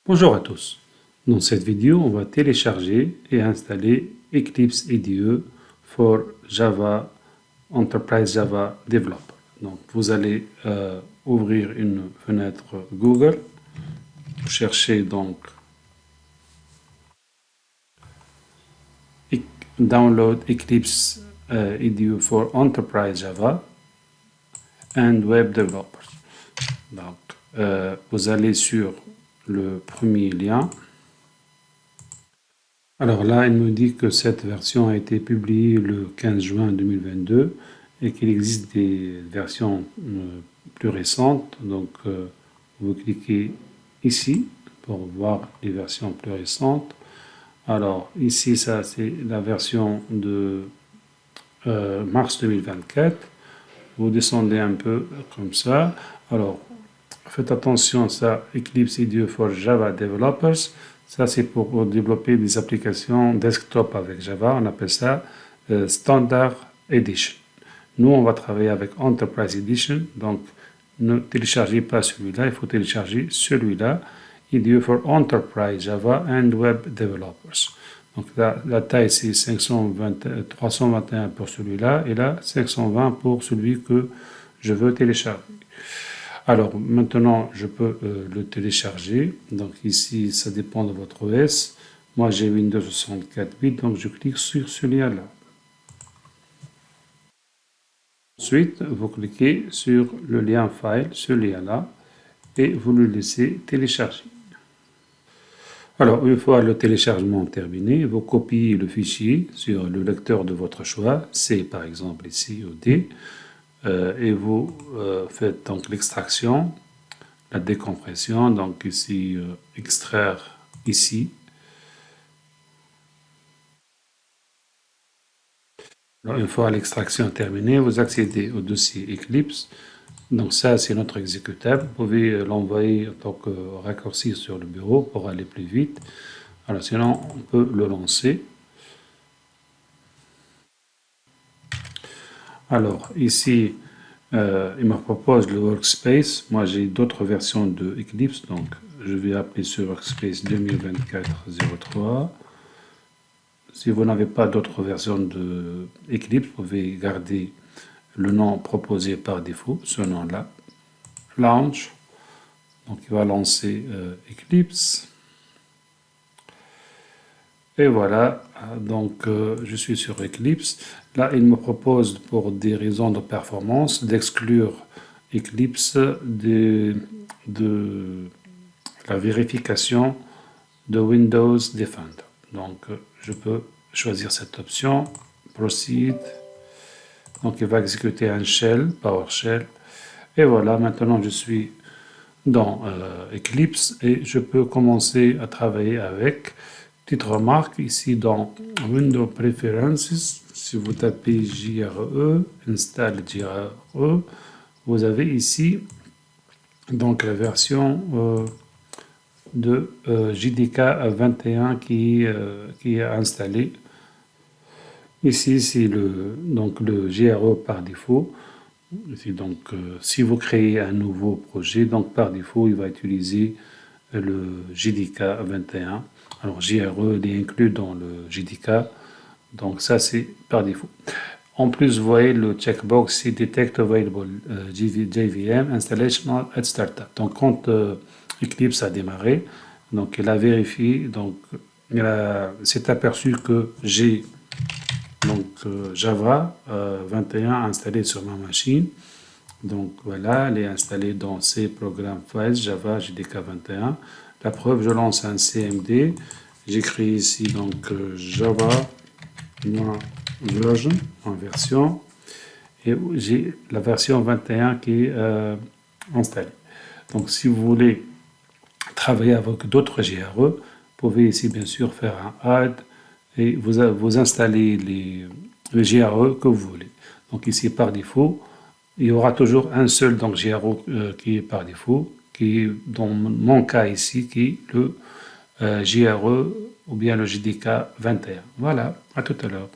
Bonjour à tous. Dans cette vidéo, on va télécharger et installer Eclipse IDE for Java Enterprise Java Developer. Donc, vous allez ouvrir une fenêtre Google. Vous cherchez donc Download Eclipse IDE for Enterprise Java and Web Developers. Donc, vous allez sur le premier lien. Alors là, il me dit que cette version a été publiée le 15 juin 2022 et qu'il existe des versions plus récentes. Donc, vous cliquez ici pour voir les versions plus récentes. Alors, ici, ça, c'est la version de mars 2024. Vous descendez un peu comme ça. Alors, faites attention, ça, Eclipse IDE for Java Developers. Ça, c'est pour développer des applications desktop avec Java. On appelle ça Standard Edition. Nous, on va travailler avec Enterprise Edition. Donc, ne téléchargez pas celui-là. Il faut télécharger celui-là. IDE for Enterprise Java and Web Developers. Donc, la taille, c'est 321 pour celui-là. Et là, 520 pour celui que je veux télécharger. Alors maintenant, je peux le télécharger. Donc ici, ça dépend de votre OS. Moi, j'ai Windows 64 bits, donc je clique sur ce lien-là. Ensuite, vous cliquez sur le lien File, ce lien-là, et vous le laissez télécharger. Alors, une fois le téléchargement terminé, vous copiez le fichier sur le lecteur de votre choix, C par exemple ici ou D. Et vous faites donc l'extraction, la décompression, donc ici extraire ici. Alors, une fois l'extraction terminée, vous accédez au dossier Eclipse. Donc ça, c'est notre exécutable. Vous pouvez l'envoyer en tant que raccourci sur le bureau pour aller plus vite. Alors sinon, on peut le lancer. Alors ici, il me propose le workspace. Moi, j'ai d'autres versions de Eclipse, donc je vais appeler ce workspace 2024-03. Si vous n'avez pas d'autres versions de Eclipse, vous pouvez garder le nom proposé par défaut, ce nom-là, Launch. Donc, il va lancer Eclipse. Et voilà, donc je suis sur Eclipse. Là, il me propose, pour des raisons de performance, d'exclure Eclipse de la vérification de Windows Defender. Donc, je peux choisir cette option, Proceed. Donc, il va exécuter un shell, PowerShell. Et voilà, maintenant je suis dans Eclipse et je peux commencer à travailler avec. Petite remarque, ici dans Windows Preferences, si vous tapez JRE, Install JRE, vous avez ici donc la version de JDK 21 qui est installée. Ici, c'est le JRE par défaut. Ici, donc, si vous créez un nouveau projet, donc par défaut, il va utiliser le JDK 21. Alors, JRE est inclus dans le JDK, donc ça, c'est par défaut. En plus, vous voyez le checkbox, c'est Detect Available JVM Installation at Startup. Donc, quand Eclipse a démarré, donc il a vérifié, donc il s'est aperçu que j'ai Java 21 installé sur ma machine. Donc voilà, elle est installée dans C Program Files Java JDK 21. La preuve, je lance un CMD. J'écris ici donc Java version en version et j'ai la version 21 qui est installée. Donc si vous voulez travailler avec d'autres JRE, vous pouvez ici bien sûr faire un add et vous installez les JRE que vous voulez. Donc ici par défaut, il y aura toujours un seul donc JRE qui est par défaut, qui est dans mon cas ici, qui est le JRE ou bien le JDK 21. Voilà, à tout à l'heure.